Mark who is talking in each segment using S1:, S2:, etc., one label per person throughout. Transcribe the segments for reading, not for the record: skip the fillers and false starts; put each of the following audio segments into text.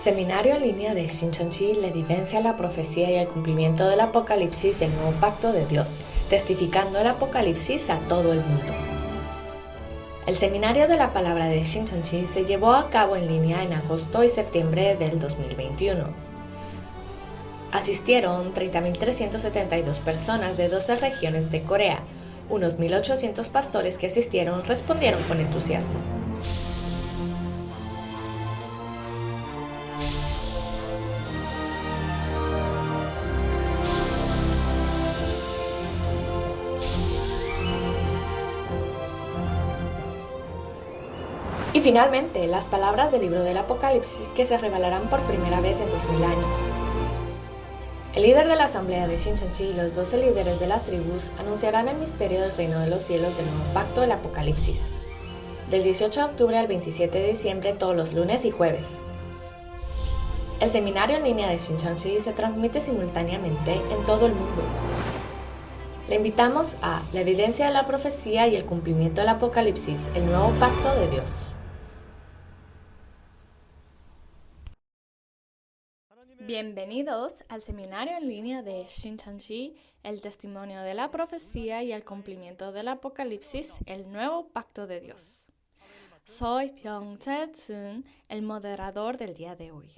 S1: Seminario en línea de Shincheonji, la evidencia, la profecía y el cumplimiento del Apocalipsis del nuevo pacto de Dios, testificando el Apocalipsis a todo el mundo. El seminario de la palabra de Shincheonji se llevó a cabo en línea en agosto y septiembre del 2021. Asistieron 30.372 personas de 12 regiones de Corea. Unos 1.800 pastores que asistieron respondieron con entusiasmo. Y finalmente, las palabras del libro del Apocalipsis que se revelarán por primera vez en 2000 años. El líder de la asamblea de Shincheonji y los 12 líderes de las tribus anunciarán el misterio del reino de los cielos del nuevo pacto del Apocalipsis, del 18 de octubre al 27 de diciembre todos los lunes y jueves. El seminario en línea de Shincheonji se transmite simultáneamente en todo el mundo. Le invitamos a la evidencia de la profecía y el cumplimiento del Apocalipsis, el nuevo pacto de Dios.
S2: Bienvenidos al seminario en línea de Shincheonji, el testimonio de la profecía y el cumplimiento del Apocalipsis, el nuevo pacto de Dios. Soy Byung Chae-chun, el moderador del día de hoy.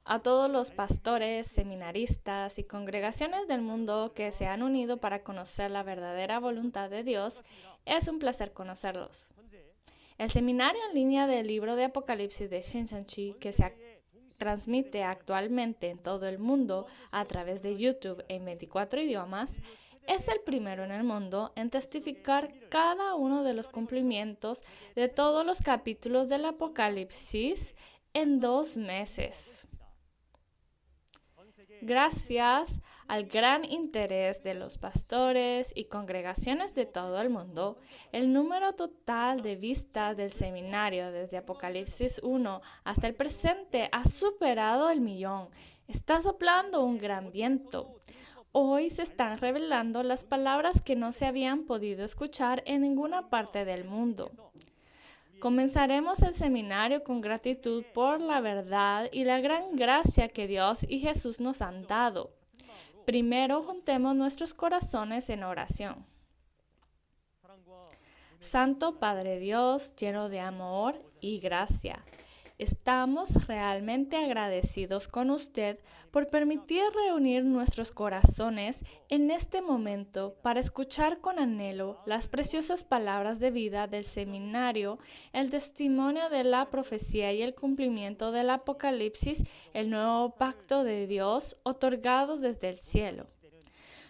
S2: A todos los pastores, seminaristas y congregaciones del mundo que se han unido para conocer la verdadera voluntad de Dios, es un placer conocerlos. El seminario en línea del libro de Apocalipsis de Shincheonji, que se transmite actualmente en todo el mundo a través de YouTube en 24 idiomas, es el primero en el mundo en testificar cada uno de los cumplimientos de todos los capítulos del Apocalipsis en 2 meses. Gracias al gran interés de los pastores y congregaciones de todo el mundo, el número total de vistas del seminario desde Apocalipsis 1 hasta el presente ha superado el 1.000.000. Está soplando un gran viento. Hoy se están revelando las palabras que no se habían podido escuchar en ninguna parte del mundo. Comenzaremos el seminario con gratitud por la verdad y la gran gracia que Dios y Jesús nos han dado. Primero, juntemos nuestros corazones en oración. Santo Padre Dios, lleno de amor y gracia, estamos realmente agradecidos con usted por permitir reunir nuestros corazones en este momento para escuchar con anhelo las preciosas palabras de vida del seminario, el testimonio de la profecía y el cumplimiento del Apocalipsis, el nuevo pacto de Dios otorgado desde el cielo.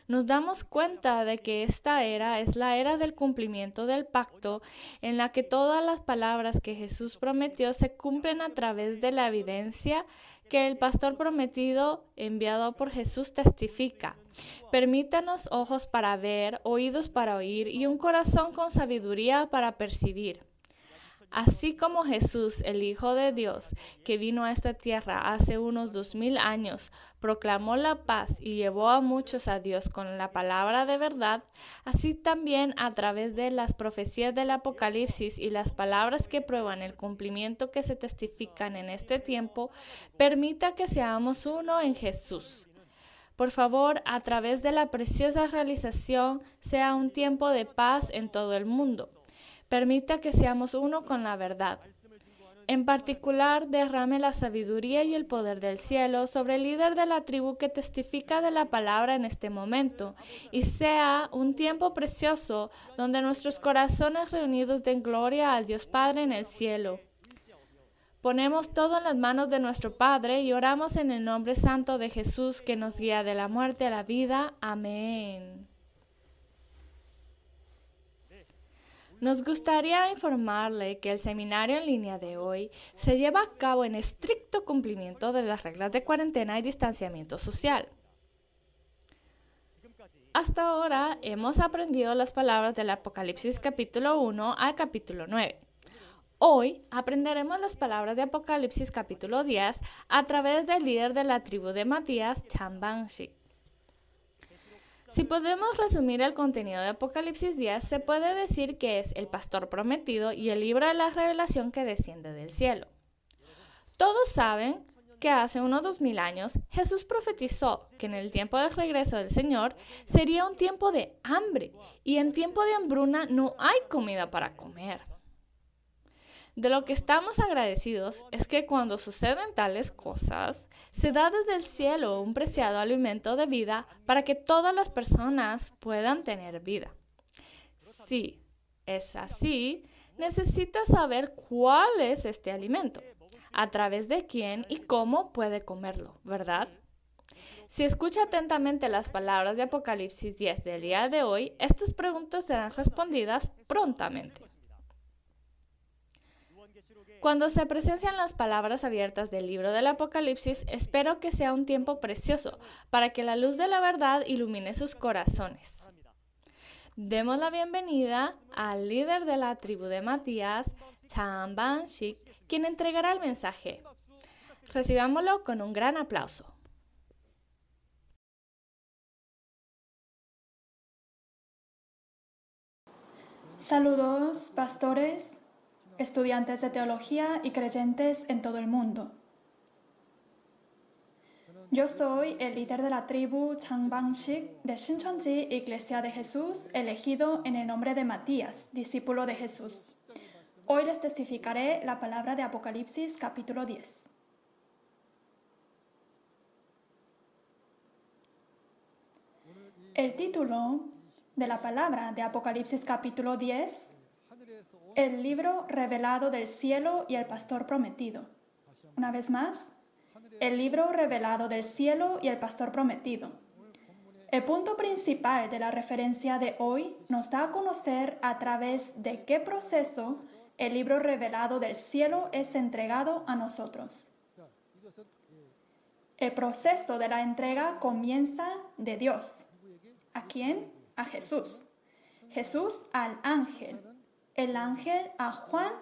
S2: Nos damos cuenta de que esta era es la era del cumplimiento del pacto, en la que todas las palabras que Jesús prometió se cumplen a través de la evidencia que el pastor prometido enviado por Jesús testifica. Permítanos ojos para ver, oídos para oír y un corazón con sabiduría para percibir. Así como Jesús, el Hijo de Dios, que vino a esta tierra hace unos 2000 años, proclamó la paz y llevó a muchos a Dios con la palabra de verdad, así también a través de las profecías del Apocalipsis y las palabras que prueban el cumplimiento que se testifican en este tiempo, permita que seamos uno en Jesús. Por favor, a través de la preciosa realización, sea un tiempo de paz en todo el mundo. Permita que seamos uno con la verdad. En particular, derrame la sabiduría y el poder del cielo sobre el líder de la tribu que testifica de la palabra en este momento, y sea un tiempo precioso donde nuestros corazones reunidos den gloria al Dios Padre en el cielo. Ponemos todo en las manos de nuestro Padre y oramos en el nombre santo de Jesús que nos guía de la muerte a la vida. Amén. Nos gustaría informarle que el seminario en línea de hoy se lleva a cabo en estricto cumplimiento de las reglas de cuarentena y distanciamiento social. Hasta ahora hemos aprendido las palabras del Apocalipsis capítulo 1 al capítulo 9. Hoy aprenderemos las palabras de Apocalipsis capítulo 10 a través del líder de la tribu de Matías, Chan Bang-shik. Si podemos resumir el contenido de Apocalipsis 10, se puede decir que es el pastor prometido y el libro de la revelación que desciende del cielo. Todos saben que hace unos 2000 años Jesús profetizó que en el tiempo del regreso del Señor sería un tiempo de hambre y en tiempo de hambruna no hay comida para comer. De lo que estamos agradecidos es que cuando suceden tales cosas, se da desde el cielo un preciado alimento de vida para que todas las personas puedan tener vida. Si es así, necesitas saber cuál es este alimento, a través de quién y cómo puede comerlo, ¿verdad? Si escucha atentamente las palabras de Apocalipsis 10 del día de hoy, estas preguntas serán respondidas prontamente. Cuando se presencian las palabras abiertas del libro del Apocalipsis, espero que sea un tiempo precioso para que la luz de la verdad ilumine sus corazones. Demos la bienvenida al líder de la tribu de Matías, Chang Ban-shik, quien entregará el mensaje. Recibámoslo con un gran aplauso.
S3: Saludos, pastores, estudiantes de teología y creyentes en todo el mundo. Yo soy el líder de la tribu Chang Ban-shik de Shincheonji Iglesia de Jesús, elegido en el nombre de Matías, discípulo de Jesús. Hoy les testificaré la palabra de Apocalipsis capítulo 10. El título de la palabra de Apocalipsis capítulo 10, el libro revelado del cielo y el pastor prometido. Una vez más, el libro revelado del cielo y el pastor prometido. El punto principal de la referencia de hoy nos da a conocer a través de qué proceso el libro revelado del cielo es entregado a nosotros. El proceso de la entrega comienza de Dios. ¿A quién? A Jesús. Jesús al ángel. El ángel a Juan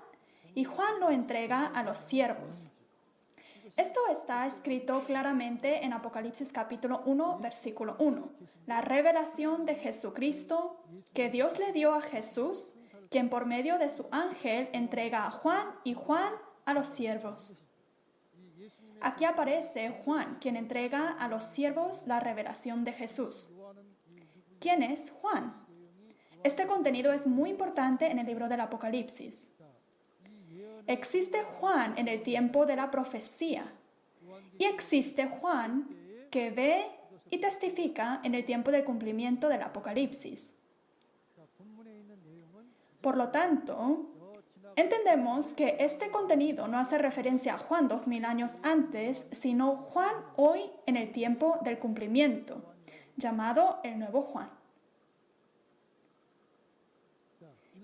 S3: y Juan lo entrega a los siervos. Esto está escrito claramente en Apocalipsis capítulo 1, versículo 1. La revelación de Jesucristo que Dios le dio a Jesús, quien por medio de su ángel entrega a Juan y Juan a los siervos. Aquí aparece Juan, quien entrega a los siervos la revelación de Jesús. ¿Quién es Juan? Este contenido es muy importante en el libro del Apocalipsis. Existe Juan en el tiempo de la profecía y existe Juan que ve y testifica en el tiempo del cumplimiento del Apocalipsis. Por lo tanto, entendemos que este contenido no hace referencia a Juan 2000 años antes, sino Juan hoy en el tiempo del cumplimiento, llamado el nuevo Juan.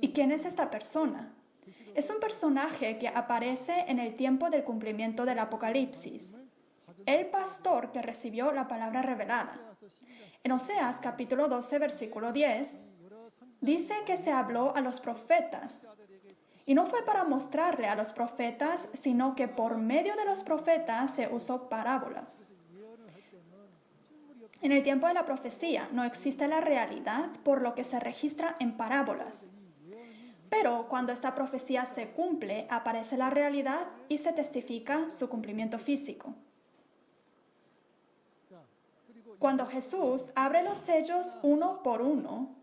S3: ¿Y quién es esta persona? Es un personaje que aparece en el tiempo del cumplimiento del Apocalipsis. El pastor que recibió la palabra revelada. En Oseas capítulo 12, versículo 10, dice que se habló a los profetas. Y no fue para mostrarle a los profetas, sino que por medio de los profetas se usó parábolas. En el tiempo de la profecía no existe la realidad, por lo que se registra en parábolas. Pero cuando esta profecía se cumple, aparece la realidad y se testifica su cumplimiento físico. Cuando Jesús abre los sellos uno por uno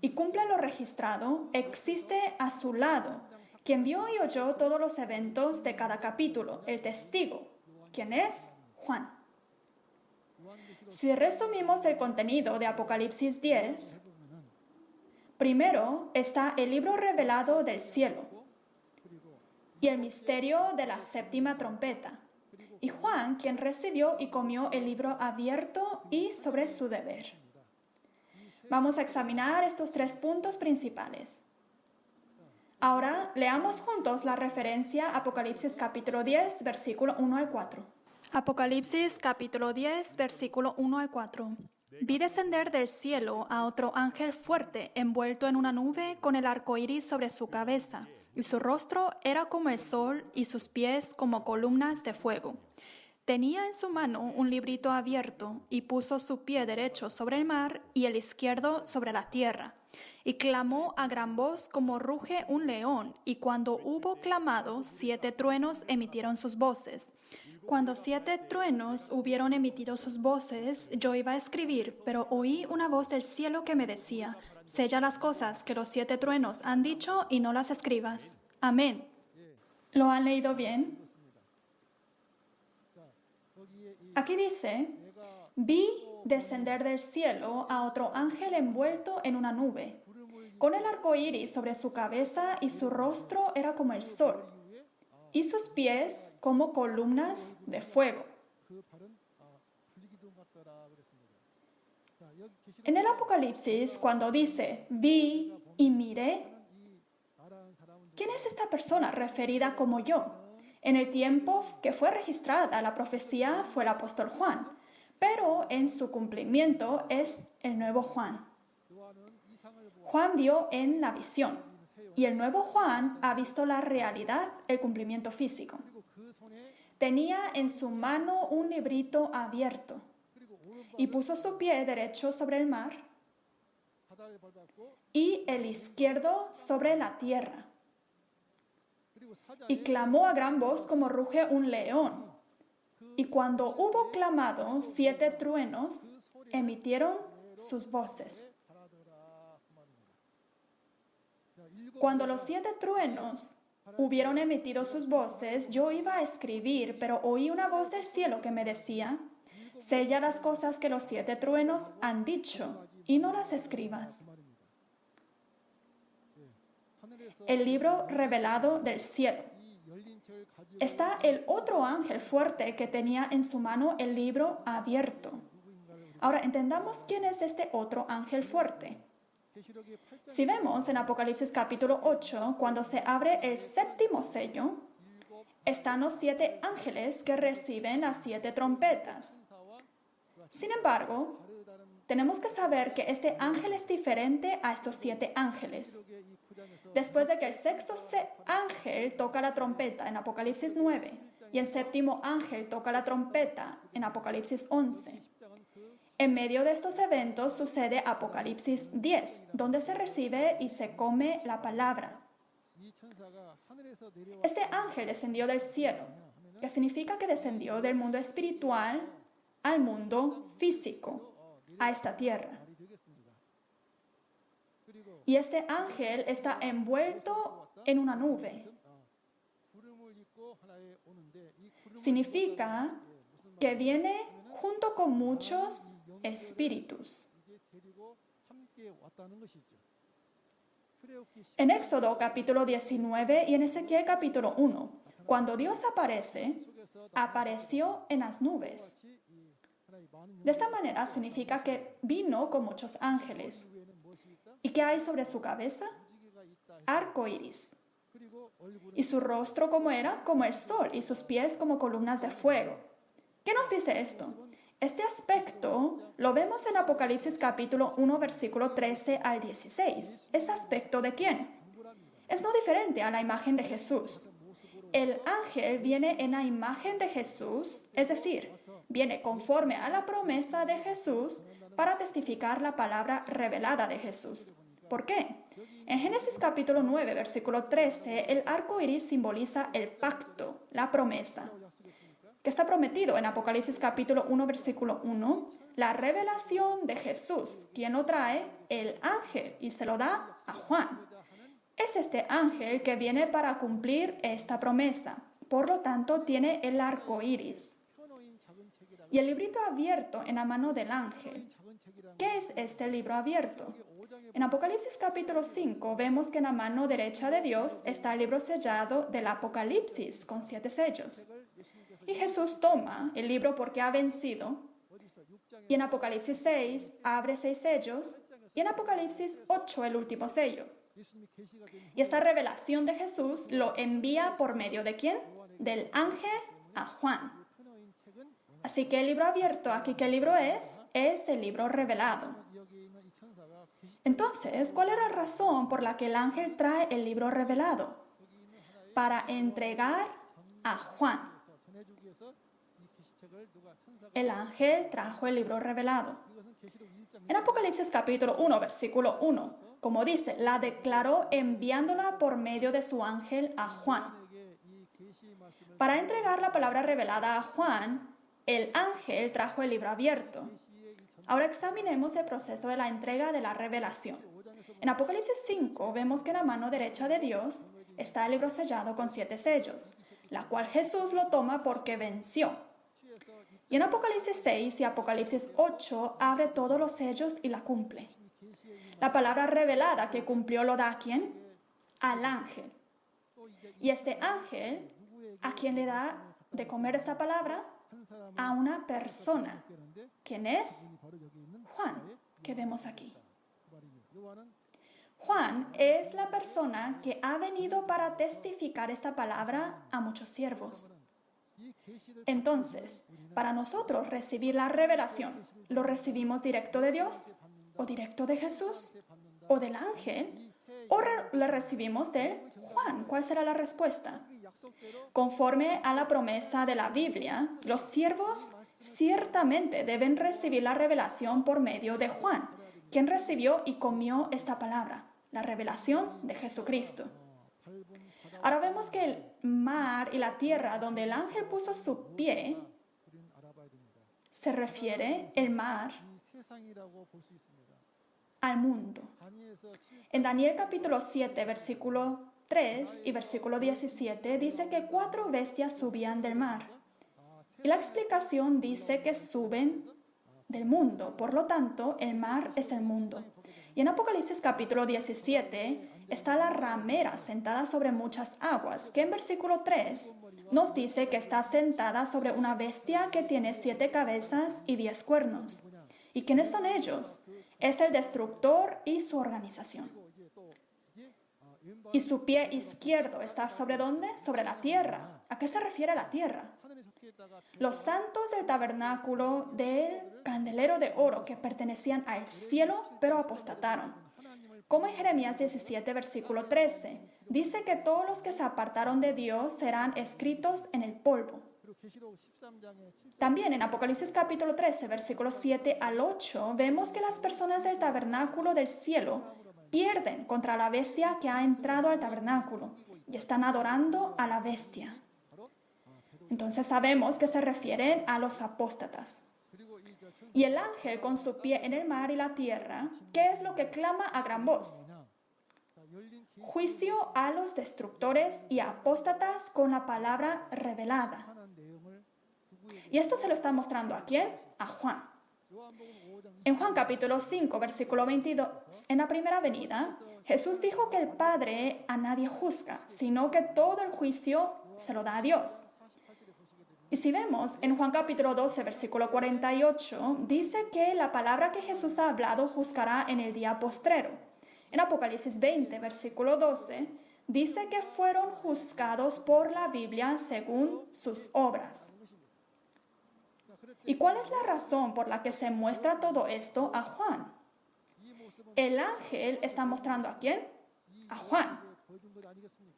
S3: y cumple lo registrado, existe a su lado quien vio y oyó todos los eventos de cada capítulo, el testigo, quien es Juan. Si resumimos el contenido de Apocalipsis 10, primero está el libro revelado del cielo y el misterio de la séptima trompeta, y Juan, quien recibió y comió el libro abierto y sobre su deber. Vamos a examinar estos tres puntos principales. Ahora leamos juntos la referencia a Apocalipsis capítulo 10, versículo 1 al 4. Apocalipsis capítulo 10, versículo 1 al 4. Vi descender del cielo a otro ángel fuerte, envuelto en una nube con el arco iris sobre su cabeza, y su rostro era como el sol y sus pies como columnas de fuego. Tenía en su mano un librito abierto y puso su pie derecho sobre el mar y el izquierdo sobre la tierra. Y clamó a gran voz como ruge un león, y cuando hubo clamado, 7 truenos emitieron sus voces. Cuando 7 truenos hubieron emitido sus voces, yo iba a escribir, pero oí una voz del cielo que me decía: sella las cosas que los 7 truenos han dicho y no las escribas. Amén. ¿Lo han leído bien? Aquí dice: vi descender del cielo a otro ángel envuelto en una nube, con el arco iris sobre su cabeza, y su rostro era como el sol, y sus pies como columnas de fuego. En el Apocalipsis, cuando dice vi y miré, ¿quién es esta persona referida como yo? En el tiempo que fue registrada la profecía fue el apóstol Juan, pero en su cumplimiento es el nuevo Juan. Juan vio en la visión, y el nuevo Juan ha visto la realidad, el cumplimiento físico. Tenía en su mano un librito abierto y puso su pie derecho sobre el mar y el izquierdo sobre la tierra. Y clamó a gran voz como ruge un león. Y cuando hubo clamado, 7 truenos emitieron sus voces. Cuando los 7 truenos hubieron emitido sus voces, yo iba a escribir, pero oí una voz del cielo que me decía: sella las cosas que los 7 truenos han dicho y no las escribas. El libro revelado del cielo. Está el otro ángel fuerte que tenía en su mano el libro abierto. Ahora entendamos quién es este otro ángel fuerte. Si vemos en Apocalipsis capítulo 8, cuando se abre el 7º sello, están los 7 ángeles que reciben las 7 trompetas. Sin embargo, tenemos que saber que este ángel es diferente a estos 7 ángeles. Después de que el 6º ángel toca la trompeta en Apocalipsis 9 y el 7º ángel toca la trompeta en Apocalipsis 11, en medio de estos eventos sucede Apocalipsis 10, donde se recibe y se come la palabra. Este ángel descendió del cielo, que significa que descendió del mundo espiritual al mundo físico, a esta tierra. Y este ángel está envuelto en una nube. Significa que viene junto con muchos espíritus. En Éxodo capítulo 19 y en Ezequiel capítulo 1, cuando Dios aparece, apareció en las nubes. De esta manera significa que vino con muchos ángeles. ¿Y qué hay sobre su cabeza? Arco iris. Y su rostro como era, como el sol, y sus pies como columnas de fuego. ¿Qué nos dice esto? Este aspecto lo vemos en Apocalipsis capítulo 1, versículo 13 al 16. ¿Ese aspecto de quién? Es no diferente a la imagen de Jesús. El ángel viene en la imagen de Jesús, es decir, viene conforme a la promesa de Jesús para testificar la palabra revelada de Jesús. ¿Por qué? En Génesis capítulo 9, versículo 13, el arco iris simboliza el pacto, la promesa, que está prometido en Apocalipsis capítulo 1, versículo 1, la revelación de Jesús, quien lo trae el ángel y se lo da a Juan. Es este ángel que viene para cumplir esta promesa. Por lo tanto, tiene el arco iris. Y el librito abierto en la mano del ángel. ¿Qué es este libro abierto? En Apocalipsis capítulo 5 vemos que en la mano derecha de Dios está el libro sellado del Apocalipsis con 7 sellos. Y Jesús toma el libro porque ha vencido. Y en Apocalipsis 6 abre 6 sellos. Y en Apocalipsis 8 el último sello. Y esta revelación de Jesús lo envía por medio de ¿quién? Del ángel a Juan. Así que el libro abierto, aquí ¿qué libro es? Es el libro revelado. Entonces, ¿cuál es la razón por la que el ángel trae el libro revelado? Para entregar a Juan. El ángel trajo el libro revelado. En Apocalipsis capítulo 1, versículo 1, como dice, la declaró enviándola por medio de su ángel a Juan. Para entregar la palabra revelada a Juan, el ángel trajo el libro abierto. Ahora examinemos el proceso de la entrega de la revelación. En Apocalipsis 5 vemos que en la mano derecha de Dios está el libro sellado con 7 sellos, la cual Jesús lo toma porque venció. Y en Apocalipsis 6 y Apocalipsis 8 abre todos los sellos y la cumple. La palabra revelada que cumplió lo da ¿a quién? Al ángel. Y este ángel, ¿a quién le da de comer esa palabra? A una persona. ¿Quién es? Juan, que vemos aquí. Juan es la persona que ha venido para testificar esta palabra a muchos siervos. Entonces, para nosotros recibir la revelación, ¿lo recibimos directo de Dios? ¿O directo de Jesús? ¿O del ángel? ¿O le recibimos de Juan? ¿Cuál será la respuesta? Conforme a la promesa de la Biblia, los siervos ciertamente deben recibir la revelación por medio de Juan, quien recibió y comió esta palabra, la revelación de Jesucristo. Ahora vemos que el mar y la tierra donde el ángel puso su pie, se refiere el mar al mundo. En Daniel capítulo 7, versículo 3 y versículo 17 dice que 4 bestias subían del mar. Y la explicación dice que suben del mundo. Por lo tanto, el mar es el mundo. Y en Apocalipsis capítulo 17 está la ramera sentada sobre muchas aguas, que en versículo 3 nos dice que está sentada sobre una bestia que tiene 7 cabezas y 10 cuernos. ¿Y quiénes son ellos? Es el destructor y su organización. Y su pie izquierdo está ¿sobre dónde? Sobre la tierra. ¿A qué se refiere la tierra? Los santos del tabernáculo del candelero de oro que pertenecían al cielo, pero apostataron. Como en Jeremías 17, versículo 13, dice que todos los que se apartaron de Dios serán escritos en el polvo. También en Apocalipsis capítulo 13, versículos 7 al 8, vemos que las personas del tabernáculo del cielo pierden contra la bestia que ha entrado al tabernáculo y están adorando a la bestia. Entonces sabemos que se refieren a los apóstatas. Y el ángel con su pie en el mar y la tierra, ¿qué es lo que clama a gran voz? Juicio a los destructores y apóstatas con la palabra revelada. Y esto se lo está mostrando ¿a quién? A Juan. En Juan capítulo 5, versículo 22, en la primera venida, Jesús dijo que el Padre a nadie juzga, sino que todo el juicio se lo da a Dios. Y si vemos en Juan capítulo 12, versículo 48, dice que la palabra que Jesús ha hablado juzgará en el día postrero. En Apocalipsis 20, versículo 12, dice que fueron juzgados por la Biblia según sus obras. ¿Y cuál es la razón por la que se muestra todo esto a Juan? El ángel está mostrando ¿a quién? A Juan.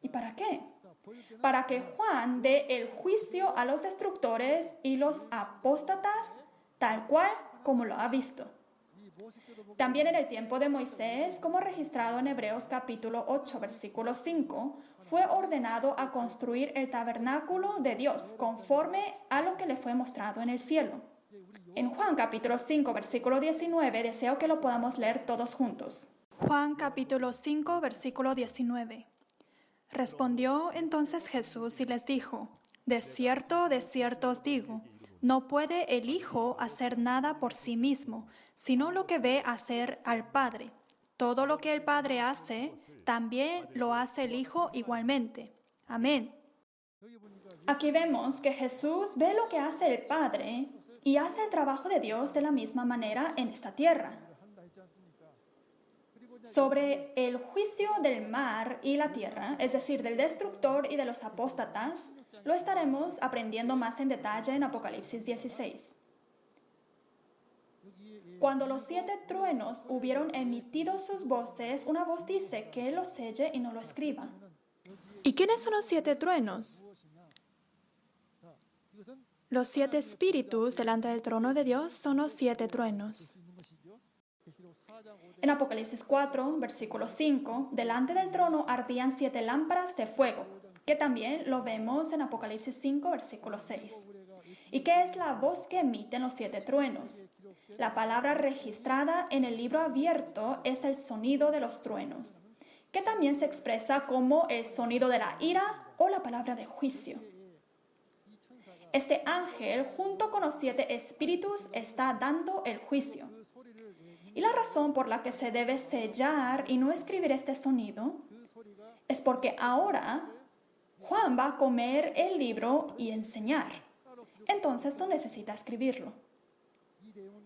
S3: ¿Y para qué? Para que Juan dé el juicio a los destructores y los apóstatas tal cual como lo ha visto. También en el tiempo de Moisés, como registrado en Hebreos capítulo 8, versículo 5, fue ordenado a construir el tabernáculo de Dios conforme a lo que le fue mostrado en el cielo. En Juan capítulo 5, versículo 19, deseo que lo podamos leer todos juntos. Juan capítulo 5, versículo 19. Respondió entonces Jesús y les dijo: de cierto os digo, no puede el Hijo hacer nada por sí mismo, sino lo que ve hacer al Padre. Todo lo que el Padre hace, también lo hace el Hijo igualmente. Amén. Aquí vemos que Jesús ve lo que hace el Padre y hace el trabajo de Dios de la misma manera en esta tierra. Sobre el juicio del mar y la tierra, es decir, del destructor y de los apóstatas, lo estaremos aprendiendo más en detalle en Apocalipsis 16. Cuando los 7 truenos hubieron emitido sus voces, una voz dice que lo selle y no lo escriba. ¿Y quiénes son los 7 truenos? Los 7 espíritus delante del trono de Dios son los 7 truenos. En Apocalipsis 4, versículo 5, delante del trono ardían 7 lámparas de fuego, que también lo vemos en Apocalipsis 5, versículo 6. ¿Y qué es la voz que emiten los 7 truenos? La palabra registrada en el libro abierto es el sonido de los truenos, que también se expresa como el sonido de la ira o la palabra de juicio. Este ángel, junto con los 7 espíritus, está dando el juicio. Y la razón por la que se debe sellar y no escribir este sonido es porque ahora Juan va a comer el libro y enseñar. Entonces no necesita escribirlo.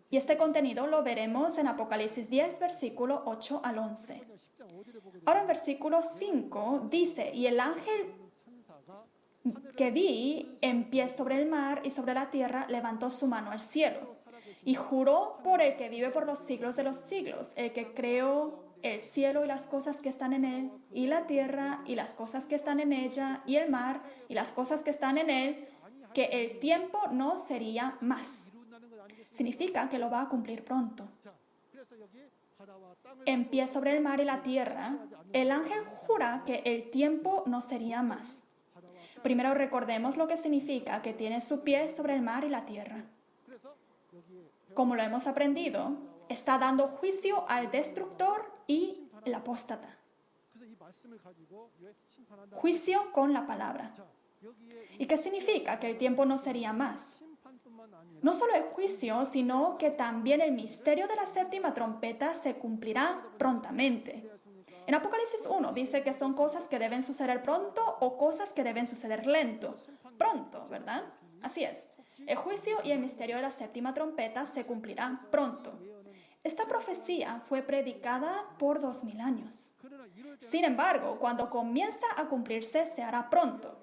S3: Y este contenido lo veremos en Apocalipsis 10, versículo 8 al 11. Ahora en versículo 5 dice, y el ángel que vi en pie sobre el mar y sobre la tierra levantó su mano al cielo y juró por el que vive por los siglos de los siglos, el que creó el cielo y las cosas que están en él, y la tierra y las cosas que están en ella, y el mar y las cosas que están en él, que el tiempo no sería más. Significa que lo va a cumplir pronto. En pie sobre el mar y la tierra, el ángel jura que el tiempo no sería más. Primero recordemos lo que significa que tiene su pie sobre el mar y la tierra. Como lo hemos aprendido, está dando juicio al destructor y el apóstata. Juicio con la palabra. ¿Y qué significa que el tiempo no sería más? No solo el juicio, sino que también el misterio de la séptima trompeta se cumplirá prontamente. En Apocalipsis 1 dice que son cosas que deben suceder pronto o cosas que deben suceder lento. Pronto, ¿verdad? Así es. El juicio y el misterio de la séptima trompeta se cumplirán pronto. Esta profecía fue predicada por 2000 años. Sin embargo, cuando comienza a cumplirse, se hará pronto.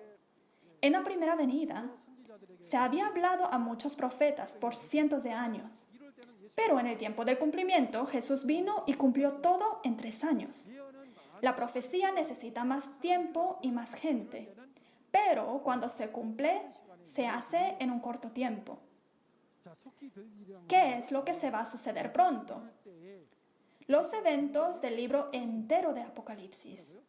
S3: En la primera venida, se había hablado a muchos profetas por cientos de años. Pero en el tiempo del cumplimiento, Jesús vino y cumplió todo en 3 años. La profecía necesita más tiempo y más gente. Pero cuando se cumple, se hace en un corto tiempo. ¿Qué es lo que se va a suceder pronto? Los eventos del libro entero de Apocalipsis.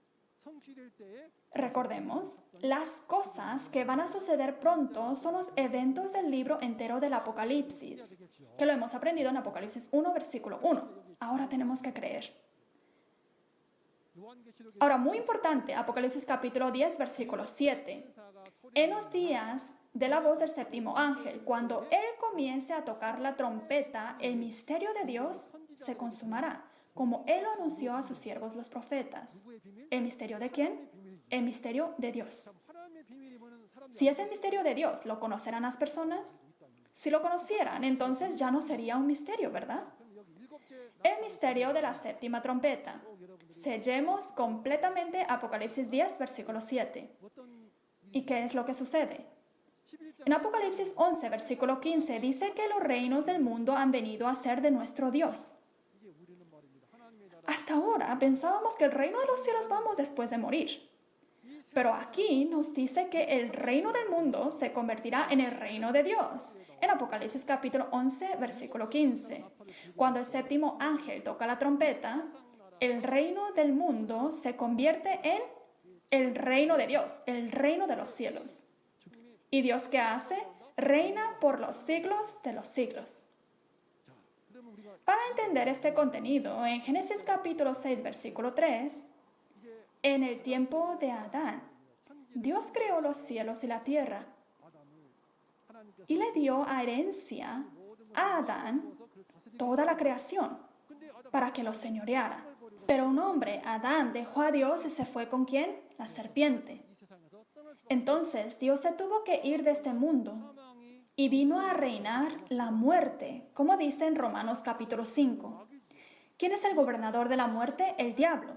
S3: Recordemos, las cosas que van a suceder pronto son los eventos del libro entero del Apocalipsis, que lo hemos aprendido en Apocalipsis 1, versículo 1. Ahora tenemos que creer. Ahora, muy importante, Apocalipsis capítulo 10, versículo 7. En los días de la voz del séptimo ángel, cuando él comience a tocar la trompeta, el misterio de Dios se consumará, como él lo anunció a sus siervos los profetas. ¿El misterio de quién? El misterio de Dios. Si es el misterio de Dios, ¿lo conocerán las personas? Si lo conocieran, entonces ya no sería un misterio, ¿verdad? El misterio de la séptima trompeta. Sellemos completamente Apocalipsis 10, versículo 7. ¿Y qué es lo que sucede? En Apocalipsis 11, versículo 15, dice que los reinos del mundo han venido a ser de nuestro Dios. Hasta ahora pensábamos que el reino de los cielos vamos después de morir. Pero aquí nos dice que el reino del mundo se convertirá en el reino de Dios. En Apocalipsis capítulo 11, versículo 15. Cuando el séptimo ángel toca la trompeta, el reino del mundo se convierte en el reino de Dios, el reino de los cielos. ¿Y Dios qué hace? Reina por los siglos de los siglos. Para entender este contenido, en Génesis capítulo 6, versículo 3, en el tiempo de Adán, Dios creó los cielos y la tierra y le dio a herencia a Adán toda la creación para que lo señoreara. Pero un hombre, Adán, dejó a Dios y se fue ¿con quién? La serpiente. Entonces Dios se tuvo que ir de este mundo y vino a reinar la muerte, como dice en Romanos capítulo 5. ¿Quién es el gobernador de la muerte? El diablo.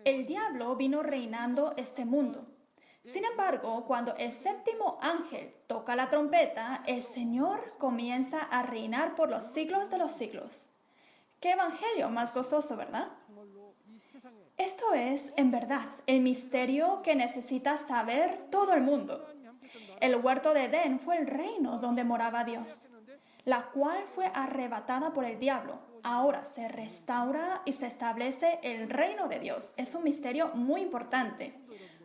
S3: El diablo vino reinando este mundo. Sin embargo, cuando el séptimo ángel toca la trompeta, el Señor comienza a reinar por los siglos de los siglos. ¡Qué evangelio más gozoso!, ¿verdad? Esto es, en verdad, el misterio que necesita saber todo el mundo. El huerto de Edén fue el reino donde moraba Dios, la cual fue arrebatada por el diablo. Ahora se restaura y se establece el reino de Dios. Es un misterio muy importante.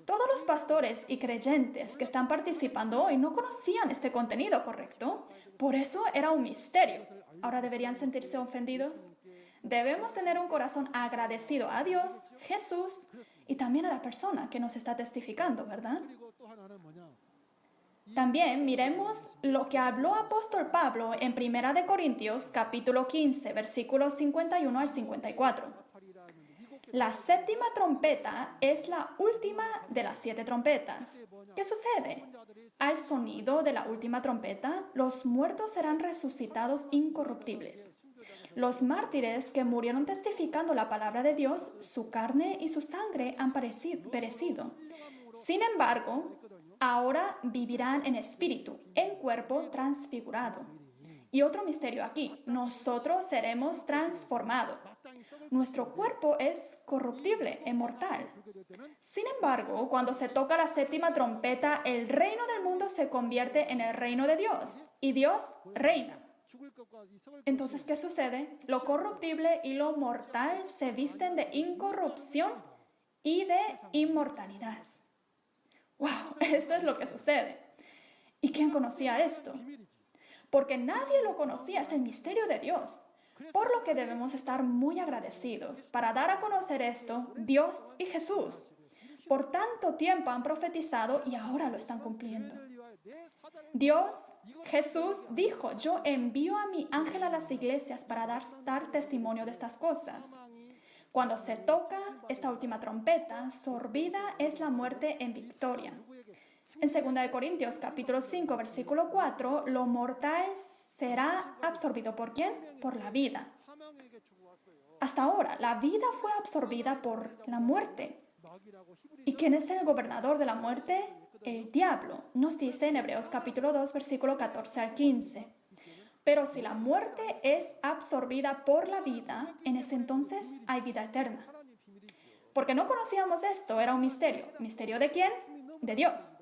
S3: Todos los pastores y creyentes que están participando hoy no conocían este contenido, ¿correcto? Por eso era un misterio. ¿Ahora deberían sentirse ofendidos? Debemos tener un corazón agradecido a Dios, Jesús y también a la persona que nos está testificando, ¿verdad? También miremos lo que habló apóstol Pablo en 1 Corintios capítulo 15, versículos 51 al 54. La séptima trompeta es la última de las 7 trompetas. ¿Qué sucede? Al sonido de la última trompeta, los muertos serán resucitados incorruptibles. Los mártires que murieron testificando la palabra de Dios, su carne y su sangre han perecido. Sin embargo, ahora vivirán en espíritu, en cuerpo transfigurado. Y otro misterio aquí, nosotros seremos transformados. Nuestro cuerpo es corruptible, mortal. Sin embargo, cuando se toca la séptima trompeta, el reino del mundo se convierte en el reino de Dios y Dios reina. Entonces, ¿qué sucede? Lo corruptible y lo mortal se visten de incorrupción y de inmortalidad. ¡Wow! Esto es lo que sucede. ¿Y quién conocía esto? Porque nadie lo conocía, es el misterio de Dios. Por lo que debemos estar muy agradecidos para dar a conocer esto, Dios y Jesús. Por tanto tiempo han profetizado y ahora lo están cumpliendo. Dios, Jesús dijo, yo envío a mi ángel a las iglesias para dar testimonio de estas cosas. Cuando se toca esta última trompeta, sorbida es la muerte en victoria. En 2 Corintios capítulo 5, versículo 4, lo mortal será absorbido ¿por quién? Por la vida. Hasta ahora, la vida fue absorbida por la muerte. ¿Y quién es el gobernador de la muerte? El diablo. Nos dice en Hebreos capítulo 2, versículo 14 al 15. Pero si la muerte es absorbida por la vida, en ese entonces hay vida eterna. Porque no conocíamos esto, era un misterio. ¿Misterio de quién? De Dios.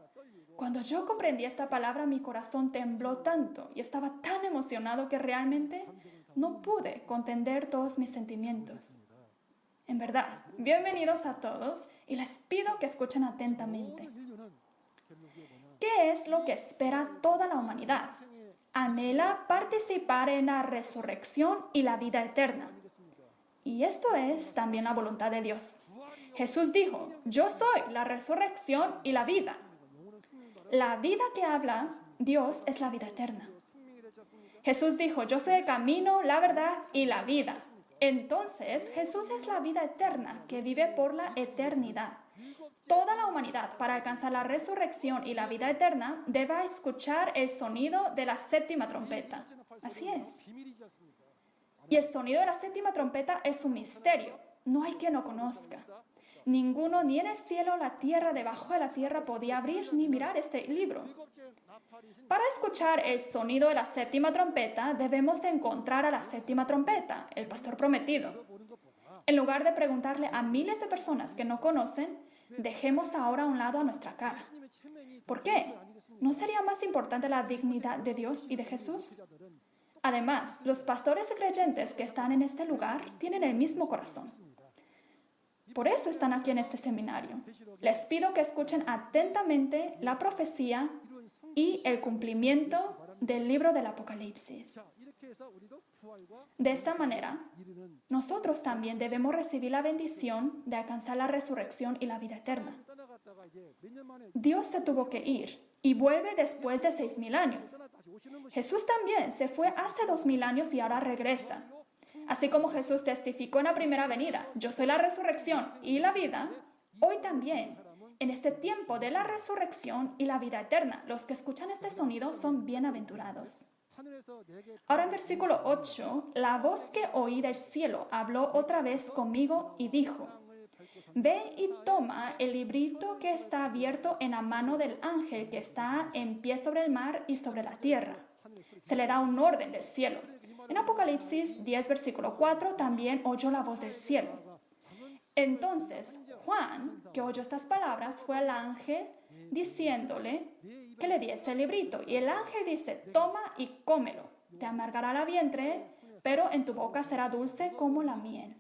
S3: Cuando yo comprendí esta palabra, mi corazón tembló tanto y estaba tan emocionado que realmente no pude contener todos mis sentimientos. En verdad, bienvenidos a todos y les pido que escuchen atentamente. ¿Qué es lo que espera toda la humanidad? Anhela participar en la resurrección y la vida eterna. Y esto es también la voluntad de Dios. Jesús dijo, yo soy la resurrección y la vida. La vida que habla Dios es la vida eterna. Jesús dijo, yo soy el camino, la verdad y la vida. Entonces, Jesús es la vida eterna que vive por la eternidad. Toda la humanidad, para alcanzar la resurrección y la vida eterna, debe escuchar el sonido de la séptima trompeta. Así es. Y el sonido de la séptima trompeta es un misterio. No hay quien lo conozca. Ninguno, ni en el cielo, la tierra, debajo de la tierra, podía abrir ni mirar este libro. Para escuchar el sonido de la séptima trompeta, debemos encontrar a la séptima trompeta, el pastor prometido. En lugar de preguntarle a miles de personas que no conocen, dejemos ahora a un lado a nuestra cara. ¿Por qué? ¿No sería más importante la dignidad de Dios y de Jesús? Además, los pastores y creyentes que están en este lugar tienen el mismo corazón. Por eso están aquí en este seminario. Les pido que escuchen atentamente la profecía y el cumplimiento del libro del Apocalipsis. De esta manera, nosotros también debemos recibir la bendición de alcanzar la resurrección y la vida eterna. Dios se tuvo que ir y vuelve después de 6,000 años. Jesús también se fue hace 2,000 años y ahora regresa. Así como Jesús testificó en la primera venida, yo soy la resurrección y la vida, hoy también, en este tiempo de la resurrección y la vida eterna, los que escuchan este sonido son bienaventurados. Ahora en versículo 8, la voz que oí del cielo habló otra vez conmigo y dijo, ve y toma el librito que está abierto en la mano del ángel que está en pie sobre el mar y sobre la tierra. Se le da un orden del cielo. En Apocalipsis 10, versículo 4, también oyó la voz del cielo. Entonces, Juan, que oyó estas palabras, fue al ángel diciéndole que le diese el librito. Y el ángel dice, toma y cómelo. Te amargará la vientre, pero en tu boca será dulce como la miel.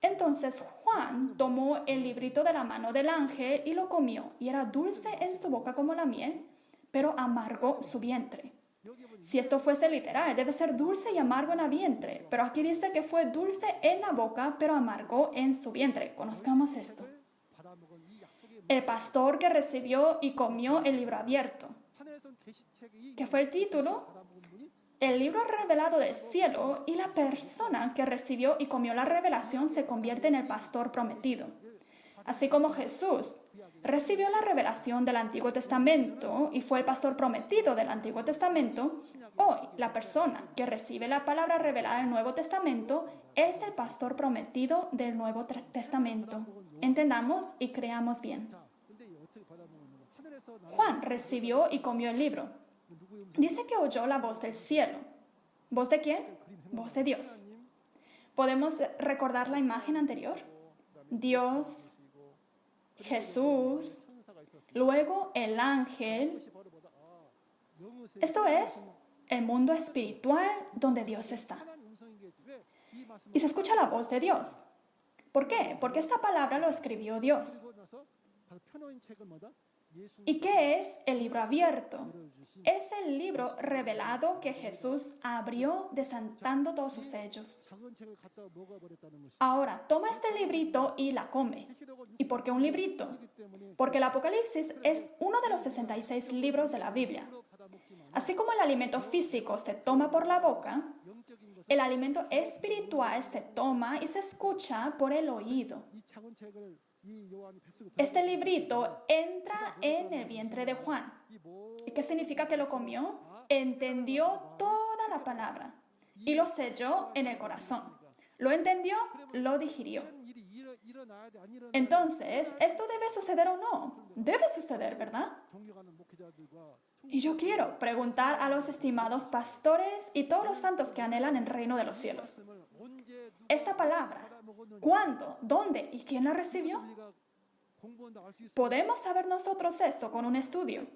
S3: Entonces Juan tomó el librito de la mano del ángel y lo comió. Y era dulce en su boca como la miel, pero amargó su vientre. Si esto fuese literal, debe ser dulce y amargo en el vientre. Pero aquí dice que fue dulce en la boca, pero amargo en su vientre. Conozcamos esto. El pastor que recibió y comió el libro abierto. ¿Qué fue el título? El libro revelado del cielo, y la persona que recibió y comió la revelación se convierte en el pastor prometido. Así como Jesús recibió la revelación del Antiguo Testamento y fue el pastor prometido del Antiguo Testamento, hoy la persona que recibe la palabra revelada del Nuevo Testamento es el pastor prometido del Nuevo Testamento. Entendamos y creamos bien. Juan recibió y comió el libro. Dice que oyó la voz del cielo. ¿Voz de quién? Voz de Dios. ¿Podemos recordar la imagen anterior? Dios, Jesús, luego el ángel. Esto es el mundo espiritual donde Dios está. Y se escucha la voz de Dios. ¿Por qué? Porque esta palabra lo escribió Dios. ¿Y qué es el libro abierto? Es el libro revelado que Jesús abrió desatando todos sus sellos. Ahora, toma este librito y la come. ¿Y por qué un librito? Porque el Apocalipsis es uno de los 66 libros de la Biblia. Así como el alimento físico se toma por la boca, el alimento espiritual se toma y se escucha por el oído. Este librito entra en el vientre de Juan. ¿Y qué significa que lo comió? Entendió toda la palabra y lo selló en el corazón. Lo entendió, lo digirió. Entonces, ¿esto debe suceder o no? Debe suceder, ¿verdad? Y yo quiero preguntar a los estimados pastores y todos los santos que anhelan el reino de los cielos. Esta palabra, ¿cuándo, dónde y quién la recibió? ¿Podemos saber nosotros esto con un estudio?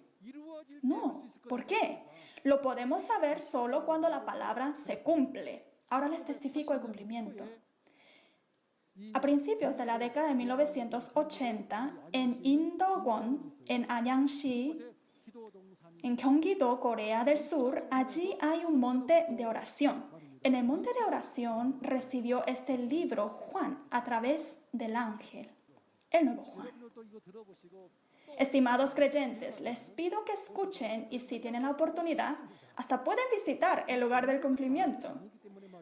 S3: No. ¿Por qué? Lo podemos saber solo cuando la palabra se cumple. Ahora les testifico el cumplimiento. A principios de la década de 1980, en Indogon, en Anyangsi, en Gyeonggi-do, Corea del Sur, allí hay un monte de oración. En el monte de oración recibió este libro Juan a través del ángel, el nuevo Juan. Estimados creyentes, les pido que escuchen y si tienen la oportunidad, hasta pueden visitar el lugar del cumplimiento.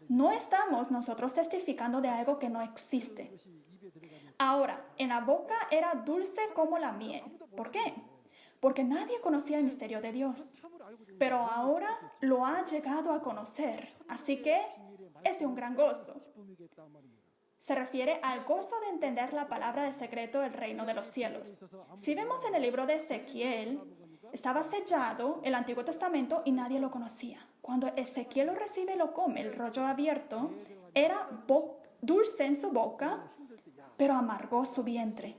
S3: No estamos nosotros testificando de algo que no existe. Ahora, en la boca era dulce como la miel. ¿Por qué? Porque nadie conocía el misterio de Dios. Pero ahora lo ha llegado a conocer. Así que es de un gran gozo. Se refiere al gozo de entender la palabra del secreto del reino de los cielos. Si vemos en el libro de Ezequiel, estaba sellado el Antiguo Testamento y nadie lo conocía. Cuando Ezequiel lo recibe y lo come, el rollo abierto, era dulce en su boca, pero amargó su vientre.